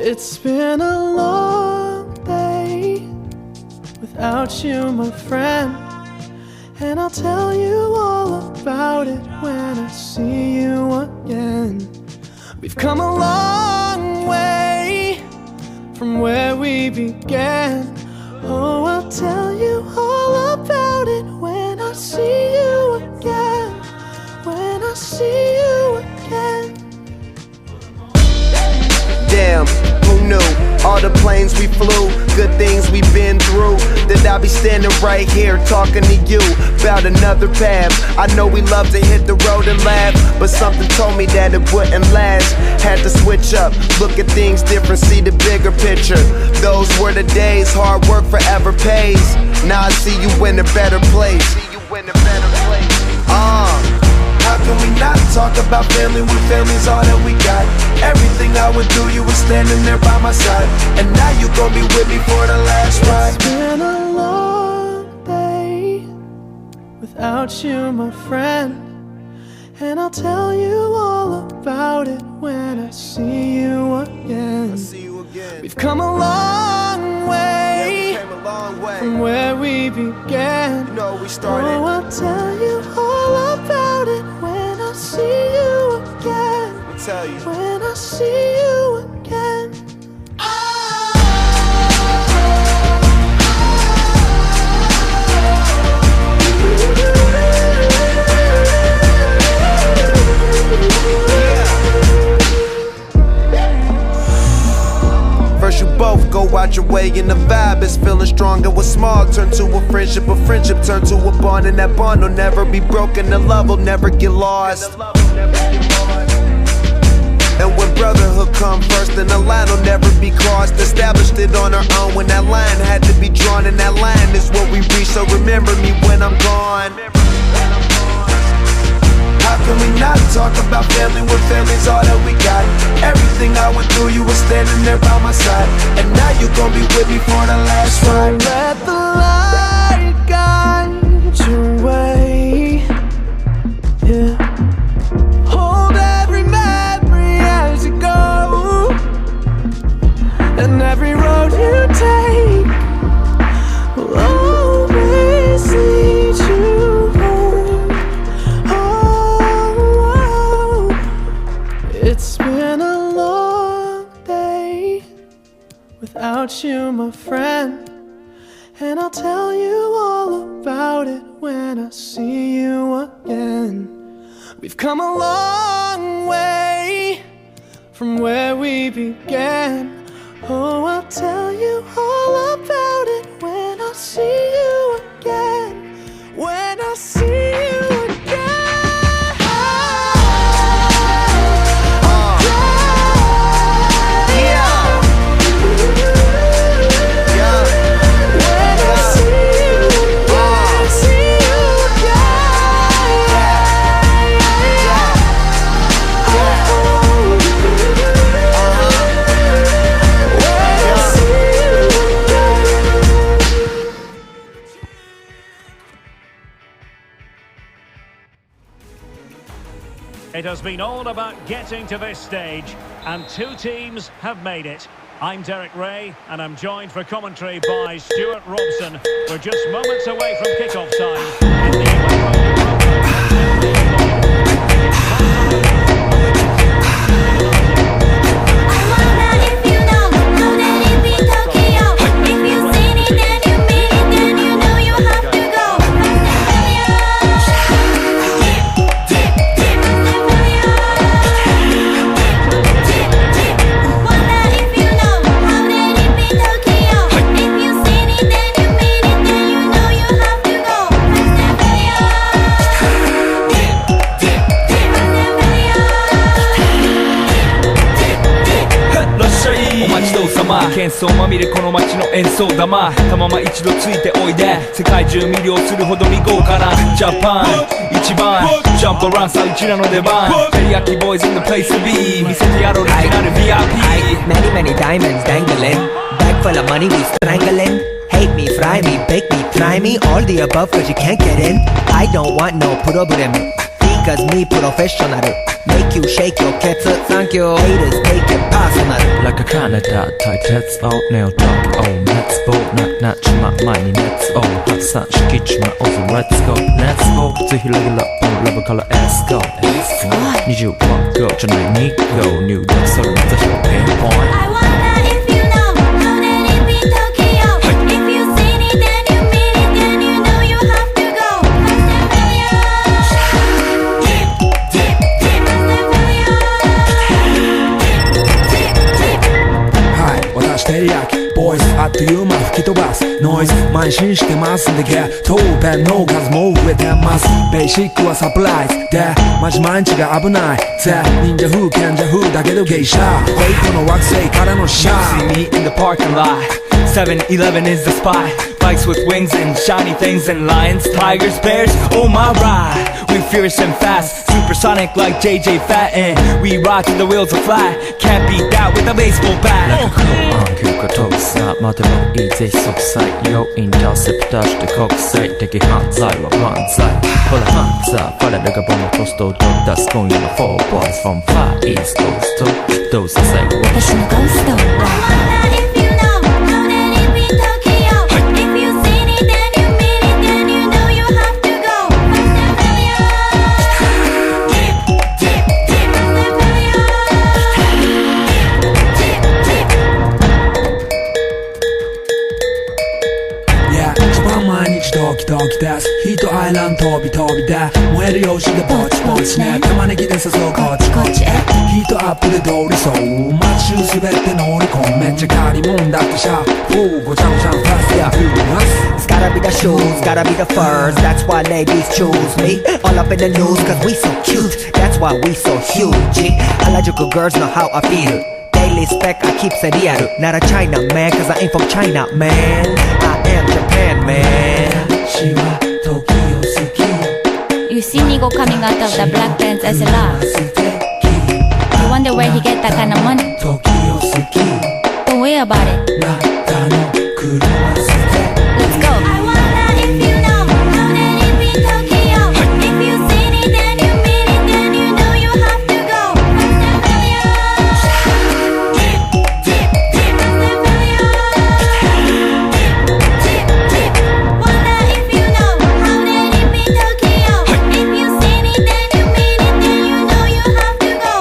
It's been a long day without you, my friend, and I'll tell you all about it when I see you again. We've come a long way from where we began. Oh, I'll tell you all about it when I see you again. When I see you again. Damn, who knew? All the planes we flew, good things we've been through, that I'll be standing right here talking to you about another path. I know we love to hit the road and laugh, but something told me that it wouldn't last. Had to switch up, look at things different, see the bigger picture. Those were the days, hard work forever pays. Now I see you in a better place. How can we not talk about family when family's all that we got? Everything I would do, you were standing there by my side, and now you gon' be with me for the last ride. It's been a long day without you, my friend, and I'll tell you all about it when I see you again. We've come a long way, from where we began. You know, we started. Oh, I'll tell you all about it when I see you again. I'll tell you. When I see you again. First you both go out your way and the vibe is feeling strong, and what's small turn to a friendship turn to a bond, and that bond will never be broken, the love will never get lost. And when brotherhood come first, then the line will never be crossed. Established it on our own when that line had to be drawn, and that line is what we reach, so remember me when I'm gone. How can we not talk about family when family's all that we got? Everything I went through, you were standing there by my side, and now you gon' be with me for the last ride. Let the light guide your way. Yeah. Hold every memory as you go, and every road you take will always lead you home. Oh, it's been a long day without you, my friend, and I'll tell you all about it when I see you again. We've come a long way from where we began. Oh, I'll tell you all about it when I see you again. When I see you again. It has been all about getting to this stage, and two teams have made it. I'm Derek Ray, and I'm joined for commentary by Stuart Robson. We're just moments away from kick-off time.喧騒まみれこの街の演奏玉たまま一度ついておいで世界中魅了するほどに豪華なジャパン一番ジャンプランさうちらの出番テリヤキボーイズ in the place to be 見せてやろうリジナル VIP Many many diamonds dangling Bag full of money we strangling Hate me, fry me, bake me, try me All the above cause you can't get in I don't want no problem Because me professional Make you shake your cats Thank you Haters take it personal Like a Canada tight heads out nail drop oh let's go not not my money let's oh hot sun skitch my also let's goぜひレギュラーon level color let's go 21 go じゃない2 go 入力するのぜひピンポイント I wonder if you know how did it be Tokyo If you seen it then you mean it then you know you have to goはい私照り焼きボイスあっという間吹き飛ばすノイズ慢心してますんでゲットペンの数も増えてますベーシックはサプライズでマジ毎日が危ないぜ忍者風賢者風だけどゲイシャーウェイトの惑星からのシャー See me in the parking lot 7-Eleven is the spot Bikes with wings and shiny things and lions, tigers, bears, oh my ride We fierce and fast, supersonic like JJ Fatten We ride till the wheels are flat, can't beat that with a baseball bat Like a cool on 急過飛ぶさ待てばいいぜ即歳よインターセプターして国際的犯罪は万歳ほらハンザーファレルがボムポストを取り出す今夜の4 boys from Far East Coast どうせ最後私のゴースト I wonder if you know how did it be Tokyo If you seen it then you mean it then you know you have to go Yeah 一番毎日ドキドキですヒートアイランド飛び飛びで燃える用紙でぼちぼちね玉ねぎで誘うこっちこっちへヒートアップで通りそう街中滑って乗り込むめっちゃ借りもんだってシャーごちゃごちゃファストやフーマス It's gotta be the shoes, gotta be the furs That's why ladies choose me All up in the news cause we so cute That's why we so huge Harajuku girls know how I feel Daily spec I keep it real Not a China man cause I ain't from China man I am Japan man 私は時を好き You see Nigo coming out of the black pants as a laugh 素敵 You wonder where he get that kind of money 時を好き Don't worry about it なたの車捨て Let's go I wonder if you know how did it be Tokyo If you seen it then you mean it then you know you have to go Wonder if you know how did it be Tokyo If you seen it then you mean it then you know you have to go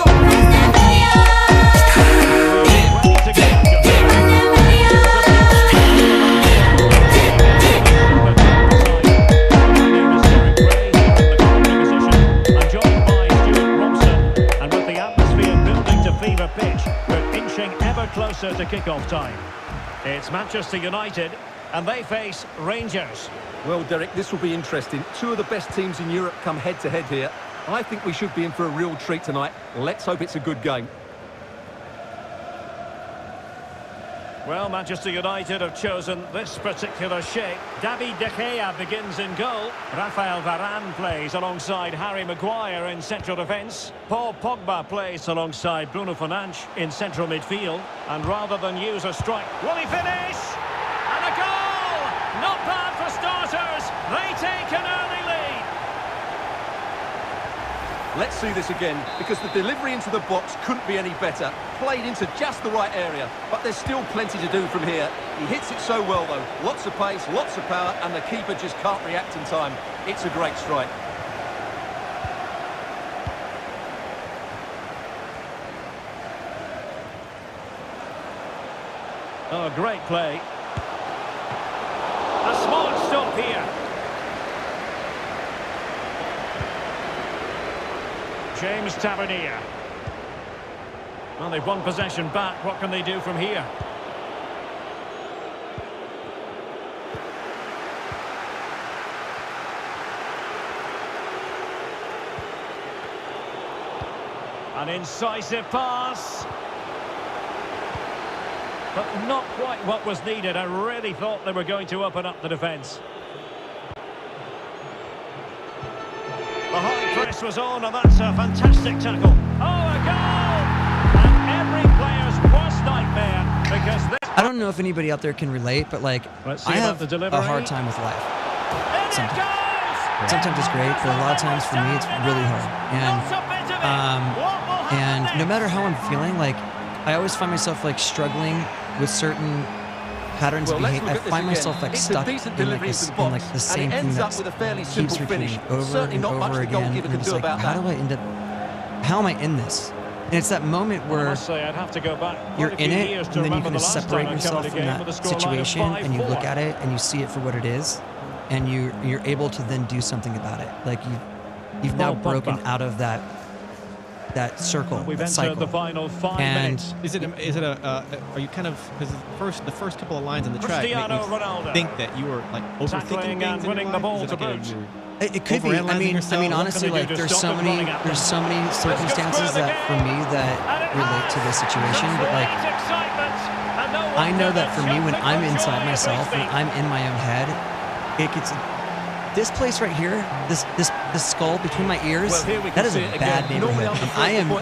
I'm joined by Stuart Robson, and with the atmosphere building to fever pitch, we're inching ever closer to kick-off time. It's Manchester United, and they face Rangers. Well, Derek, this will be interesting. Two of the best teams in Europe come head-to-head here. I think we should be in for a real treat tonight. Let's hope it's a good game. Well, Manchester United have chosen this particular shape. David De Gea begins in goal. Rafael Varane plays alongside Harry Maguire in central defence. Paul Pogba plays alongside Bruno Fernandes in central midfield. And rather than use a strike, will he finish? And a goal! Not bad for starters. They take an early lead. Let's see this again, because the delivery into the box couldn't be any better. Played into just the right area, but there's still plenty to do from here. He hits it so well, though. Lots of pace, lots of power, and the keeper just can't react in time. It's a great strike. Oh, great play. A smart stop here. James Tavernier. Well, they've won possession back. What can they do from here? An incisive pass. But not quite what was needed. I really thought they were going to open up the defence. The high press was on, and that's a fantastic tackle. Oh, a goal! And every player's worst nightmare, because this... I don't know if anybody out there can relate, but like, Let's see I about have the a delivery. hard time with life. In it Sometimes. goes! sometimes it's great, but a lot of times for me it's really hard. And no matter how I'm feeling, like I always find myself like struggling with certain patterns of behavior. I find myself like stuck in like the same thing that keeps repeating over and over again. And I'm just like, how am I in this? And it's that moment where you're in it, and then you kind of separate yourself from that situation, and you look at it, and you see it for what it is, and you're able to then do something about it. Like you've now broken out of that circle, that cycle. The final 5 and minutes. Are you kind of, because the first couple of lines in the track make me think that you were like overthinking things and winning the ball to boot. It could be. I mean, honestly, like there's so many circumstances that for me that relate to this situation. But like, I know that for me, when I'm inside myself, when I'm in my own head, it gets this place right here, this skull between my ears. That is a bad neighborhood, and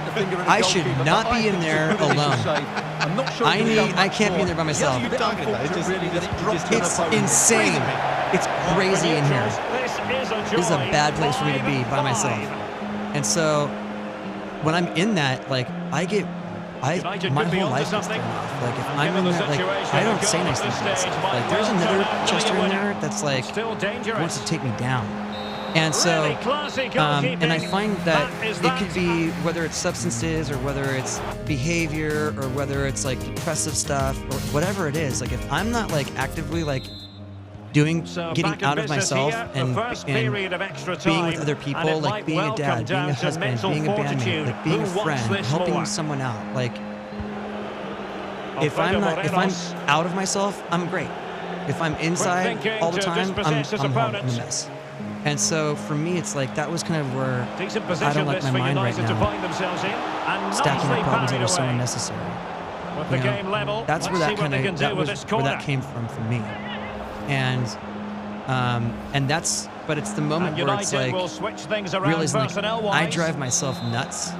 I should not be in there alone. I can't be in there by myself. It's insane. It's crazy in here. This is a bad place for me to be by myself. And so when I'm in that, like my whole life is thrown off. Like if I'm in that, like I don't say nice things to myself. Like there's another Chester in there that's like wants to take me down. And so, and I find that it could be whether it's substances or whether it's behavior or whether it's like depressive stuff or whatever it is. Like if I'm not like actively like getting out of myself and being with other people, like being a dad, being a husband, being a bandmate, like being a friend, helping someone out. Like if I'm out of myself, I'm great. If I'm inside all the time, I'm home in a mess. And so for me, it's like that was kind of where I don't like my mind right now, stacking up problems that are so unnecessary. You know, that's where that came from for me. And but it's the moment where it's like realizing like I drive myself nuts,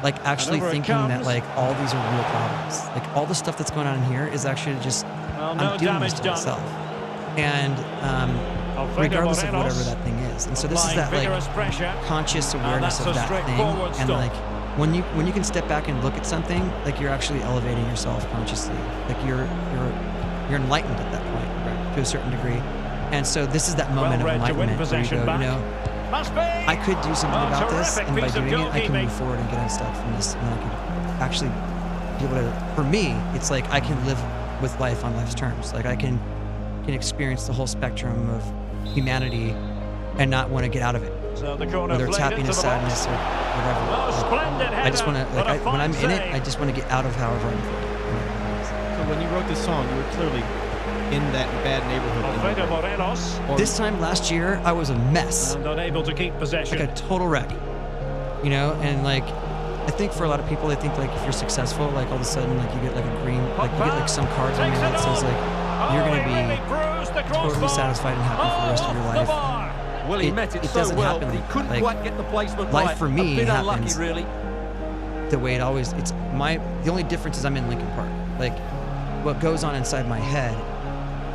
like actually thinking that like all these are real problems, like all the stuff that's going on in here is actually just I'm doing this to myself, and regardless of whatever that thing is. And so this is that like conscious awareness of that thing, and like when you can step back and look at something, like you're actually elevating yourself consciously, like you're enlightened at that point, right, to a certain degree. And so this is that moment of enlightenment where you go, you know, I could do something about this, and by doing it, I can move forward and get unstuck from this, and I can actually be able to, for me, it's like I can live with life on life's terms. Like I can experience the whole spectrum of humanity and not want to get out of it. Whether it's happiness, sadness, or whatever. Like, I just want to, like, when I'm in it, I just want to get out of however I'm feeling. So when you wrote this song, you were clearly in that bad neighborhood. This time last year, I was a mess. And unable to keep possession. Like a total wreck. You know, and like, I think for a lot of people, they think like if you're successful, like all of a sudden, like you get like a green, like you get like some cards on you that says like you're gonna be totally satisfied and happy for the rest of your life. Well, he met it doesn't so well, happen but he like couldn't that. quite get the placement Life right. for me A bit happens unlucky, really. the way it always. The only difference is I'm in Lincoln Park. Like what goes on inside my head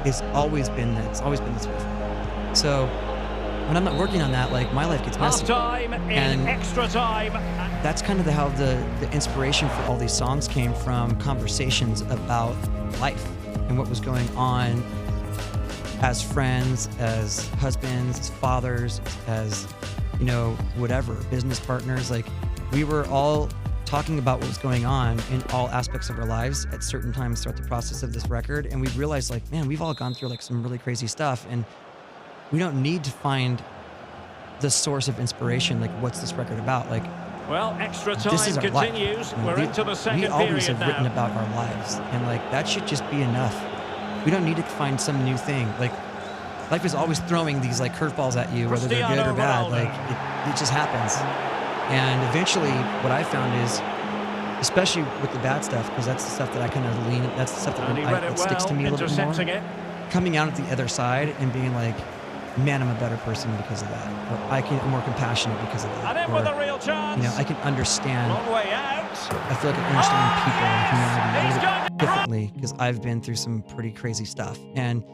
it's always been this way for me. So when I'm not working on that, like my life gets messy. Half-time in extra time. That's kind of how the inspiration for all these songs came from, conversations about life and what was going on as friends, as husbands, as fathers, as, you know, whatever, business partners. Like we were all talking about what was going on in all aspects of our lives at certain times throughout the process of this record. And we realized like, man, we've all gone through like some really crazy stuff, and we don't need to find the source of inspiration. Like what's this record about? Like, well, extra time this is our continues. life. We're into the second period. We always have now. written about our lives, and like that should just be enough. We don't need to find some new thing. Like life is always throwing these like curveballs at you, whether they're good or bad. Like it just happens. And eventually, what I found is, especially with the bad stuff, because that's the stuff that I kind of lean. That's the stuff that sticks to me a little bit more. Coming out at the other side and being like, man, I'm a better person because of that. Or I'm more compassionate because of that. Or, you know, I can understand. I feel like I understand people and humanity a little bit differently because I've been through some pretty crazy stuff. And